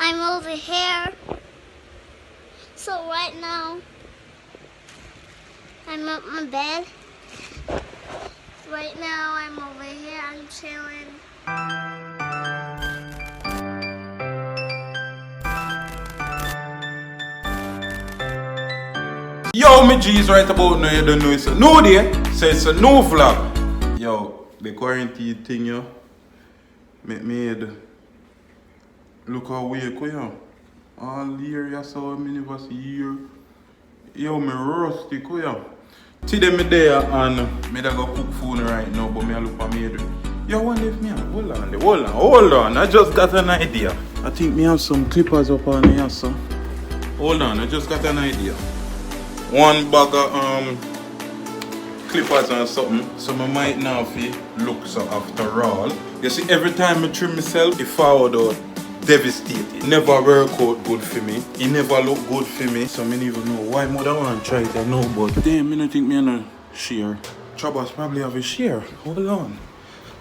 I'm over here. So right now, I'm at my bed. Right now, I'm over here. I'm chilling. Yo, me G's right about now, you don't know it's a new day, so it's a new vlog. Yo, the quarantine thing, yo, make me head look how weak we are. All year, you saw me never see year. Yo, me rusty, yo. Today me there and me da go cook food right now, but me a look at me head. Yo, what if me hold on, I just got an idea. I think me have some clippers up on here, so. Hold on, I just got an idea. One bag of clippers and something, so I might now feel look so after all. You see, every time I trim myself, the forward out devastated. Never work out good for me. It never look good for me. So I don't even know why mother want to try it, I know, but damn, I don't think me gonna share. Troubles probably have a share. Hold on.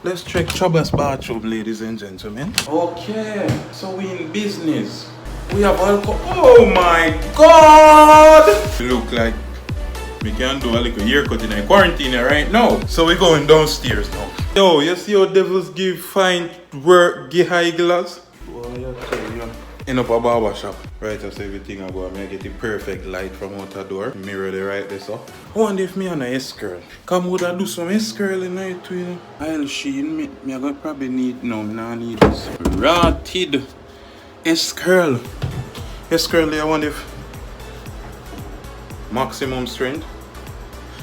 Let's check Troubles bathroom, ladies and gentlemen. Okay, so we in business. We have alcohol. Oh my god! Look like we can do a little haircut in a quarantine right now. So we're going downstairs now. Yo, you see how devils give fine work, give high glass? Well, you end up a barbershop. Right, so everything I go, I get the perfect light from out the door. Mirror the right this up. I wonder if me on a S-curl. Come would I do some S-curl in night too, you know? I'll sheen me. I gonna probably need, no, me not need this. Rotted. S-curl. S-curl, I wonder if maximum strength.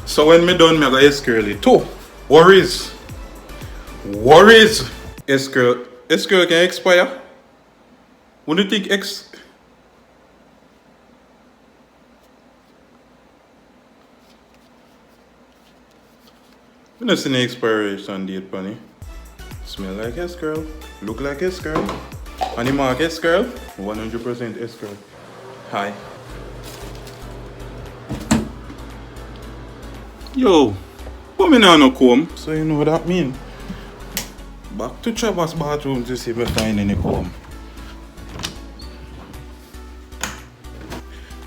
So when me done, me go S-curl it too. Worries. S-curl. S-curl can expire. What do you think I don't see the expiration date, Penny. Smell like S-curl. Look like S-curl. And the mark S-curl, 100% S-curl. Hi. Yo, but me now no comb, so you know what that mean. Back to Travis' bathroom to see if I find any comb.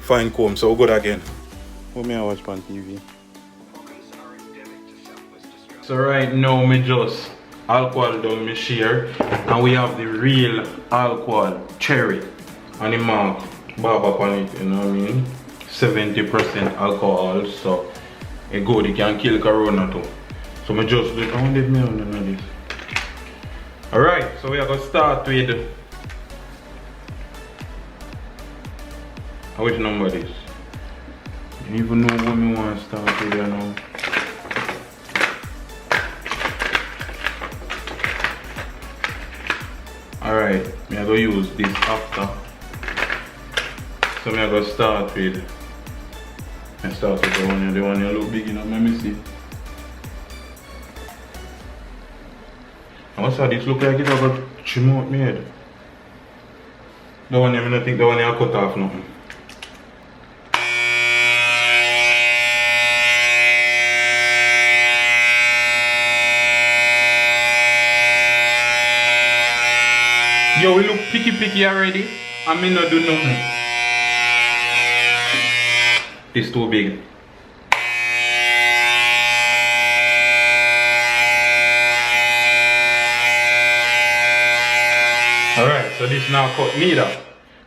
Find comb, so we'll go again. What me I watch on TV? So right now me just alcohol down me share, and we have the real alcohol cherry and the mark Barber on it, you know what I mean? 70% alcohol, so it good, it can kill corona too. So me just look, I wonder if me on this. Alright, so we are gonna start with which number this? You don't even know what me want to start with here now. Alright, I'm going to use this after. So I'm going to start with the one you look big enough, let me see. What's that? This look like it I got trim out my head. The one I don't think the one I cut off nothing. Yo, we look picky already. I may not do nothing. It's too big. Alright, so this now cut me that.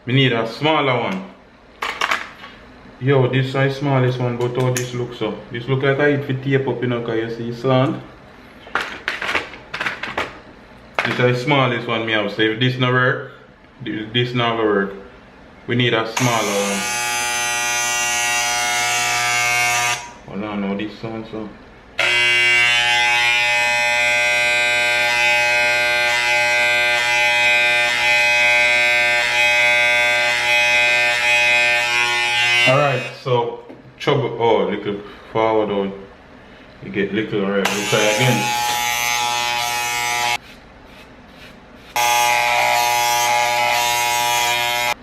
We need a smaller one. Yo, this is the smallest one, but how this looks so. This look like I eat for tape up, you know, because you see sand. This is the smallest one me have, so if this not work, this not work. We need a smaller one. Oh no, no, this one so. Alright, so trouble, oh, little forward out. You get little right, we'll try again.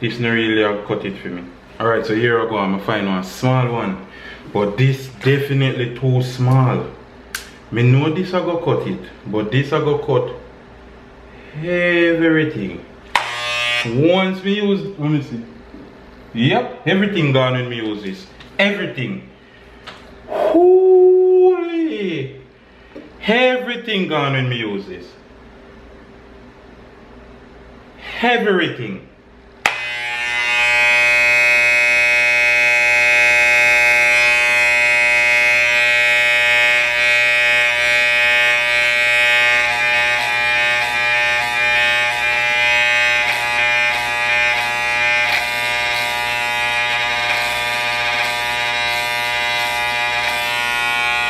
This not really cut it for me. Alright, so here I go, I'm gonna find one small one. But this definitely too small. Me know this I go cut it, but this I go cut everything. Once me use, let me see. Yep, everything gone when me use this. Everything. Holy. Everything gone when me use this. Everything.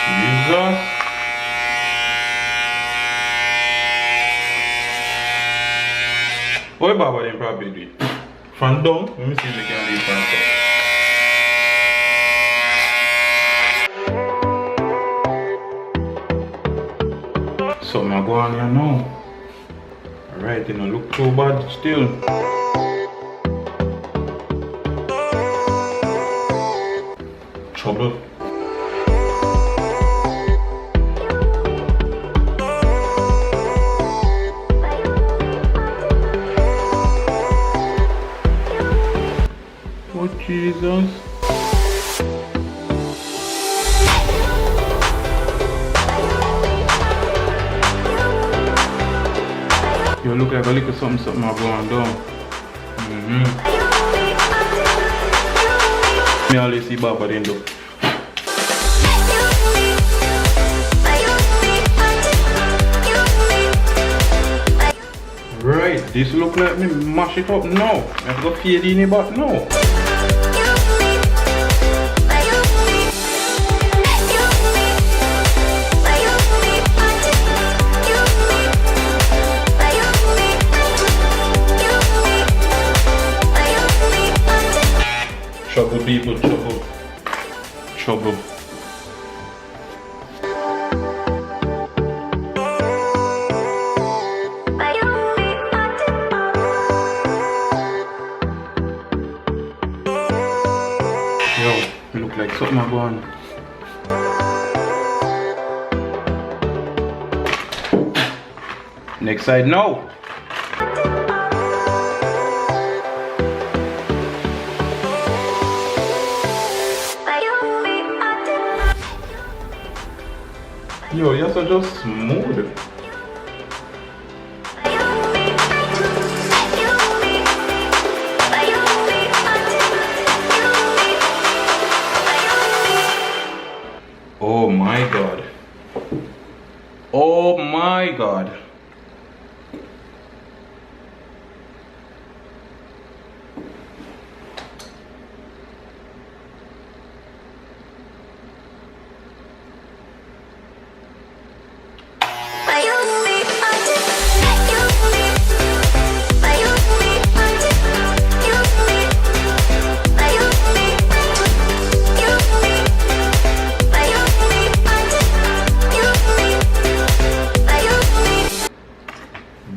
Jesus. What Barber then probably do it? From down, let me see if we can do it from top. So I go on here now. Alright, it don't look too bad still. Trouble. Oh Jesus. You look like a little something I'm going down. Me always see Barber then though. Right, this look like me mash it up now. I've got fade in it back now. Trouble people, trouble. Trouble. Yo, it look like something I'm going. Next side now. Yo, you're so just smooth. Oh my God. Oh my God.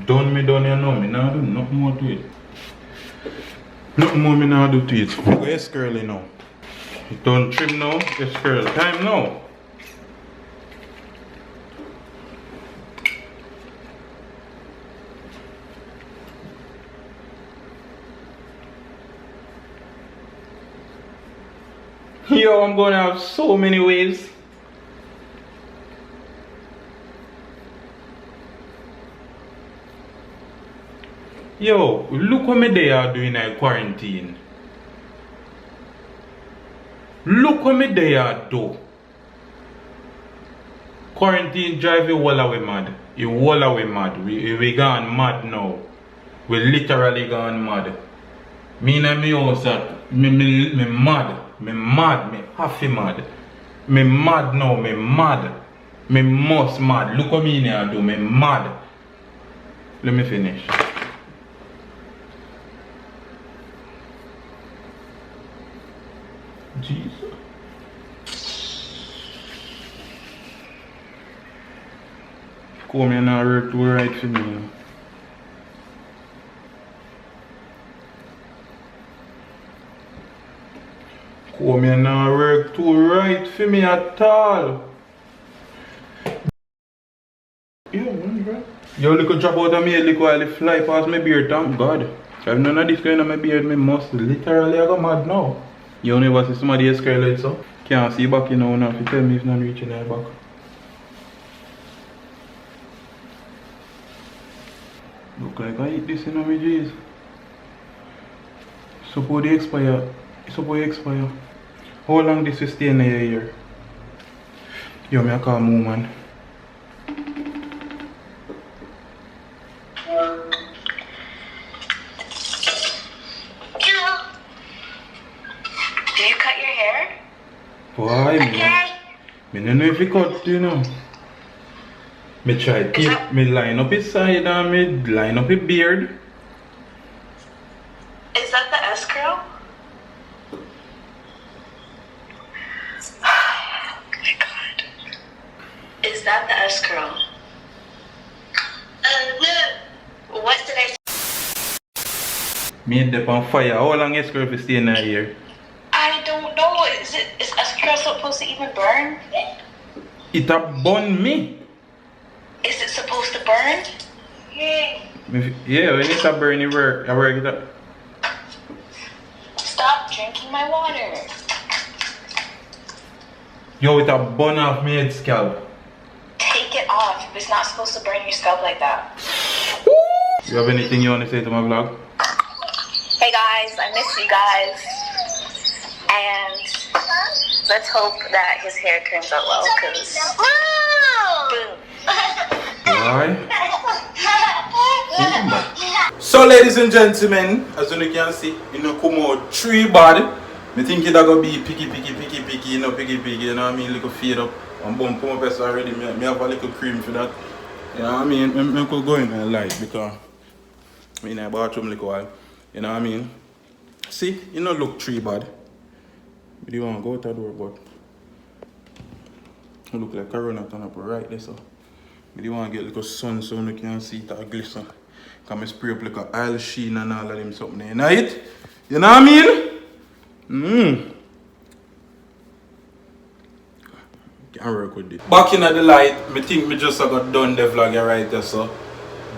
Done me done, you know, me now do nothing more to it. Nothing more me now do to it. Yes, curly now. It done trim now, yes, curl. Time now. Yo, I'm gonna have so many waves. Yo, look what me they are doing in quarantine. Look what me they are do. Quarantine drive you all away mad. You all away mad. We gone mad now. We literally gone mad. Me and me also, me mad. Me mad. Me happy mad. Me mad now. Me mad. Me must mad. Look what me here do. Me mad. Let me finish. Jesus. Come here now, work too right for me. Come here now, work too right for me at all. Yo, bro. Yo, look at drop out of me, look while it fly past my beard, thank God. If none of this going on my beard, me must literally go mad now. You never see somebody else curl it so. Can't see back you know now. If you tell me if not reaching their back. Look like I eat this in my G's. Suppose they expire. Suppose they expire. How long this will stay in your ear? Yo, me a call woman. Do you cut your hair? Why, man? Me don't know if you cut, you know. Me try keep me line up his side and me line up his beard. Is that the S curl? Oh my god. Is that the S curl? No. What did I say? Me dip on fire. How long is curl if stay in that ear? I don't know. Is S curl supposed to even burn? It a burn me. Is it supposed to burn? Yeah, when it's a burn, it work. I work it up. Stop drinking my water. Yo, it a burn off me head scalp. Take it off. It's not supposed to burn your scalp like that. You have anything you want to say to my vlog? Hey guys, I miss you guys. And let's hope that his hair turns out well, because boom. Alright. So ladies and gentlemen, as you can see, you know, come out 3 bad. I think it's gonna be picky, you know, picky, you know what I mean? Little fade up. And bump come up already. Me have a little cream for that. You know what I mean? I could go in and light because I'm in a bathroom little while. You know what I mean? See, you know, look 3 bad. You don't want to go out the door, but you look like Corona turn up right there, so. I don't want to get like a sun so you can see it and glisten. Because I spray up like a oil sheen and all of them something there. You know it? You know what I mean? Can't work with it. Back in the light, I think I just got done the vlog right there, so.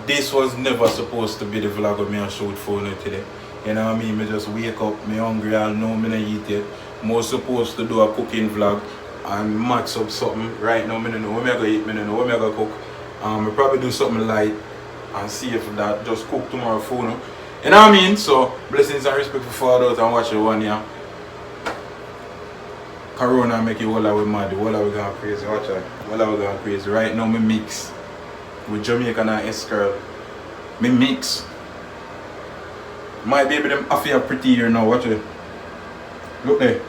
This was never supposed to be the vlog of me and shoot phone today. You know what I mean? I just wake up, me hungry, I know me not eat yet. I'm supposed to do a cooking vlog and match up something. Right now, I don't know what I'm going to eat, I don't know what I'm going to cook. I'll probably do something light and see if that just cook tomorrow for you. You know what I mean? So, blessings and respect for fathers and watch the one here. Corona make you all of we mad, all of we going crazy, watch it. All of we going crazy. Right now, I mix with Jamaican and S-curl. I mix. My baby them affair pretty here now, watch it. Look there.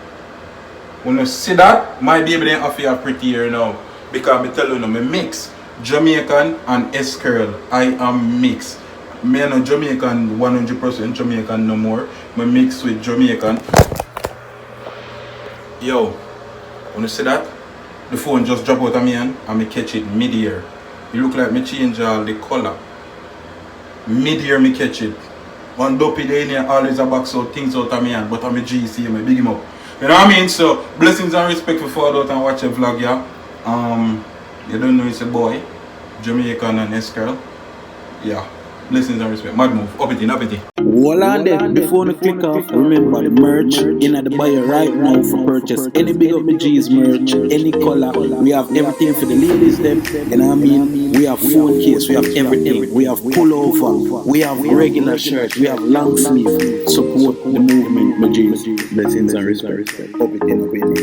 When you see that, my baby them affair pretty here now. Because I tell you, I mix Jamaican and S-curl. I am mixed. Me no Jamaican 100% Jamaican no more. I mix with Jamaican. Yo, when you see that, the phone just drop out of me hand and I catch it mid-ear. It look like me change all the color. Mid-ear me catch it. One dopey day in here always a box out things out of me hand, but I'm a GC, I big him up. You know what I mean? So blessings and respect for follow out and watch a vlog, yeah. You don't know it's a boy, Jamaican and S-curl. Yeah. Blessings and respect. Mad move. Up it in, up it in. Hold on there, before you click off, remember the merch in the bio right now for purchase. Any Big Up My G's merch, any color, we have everything for the ladies them, you know what I mean? We have phone case, we have everything, we have pullover, we have regular shirt, we have long sleeve. Support the movement, my G's. Blessings and respect. Up it in, up it in.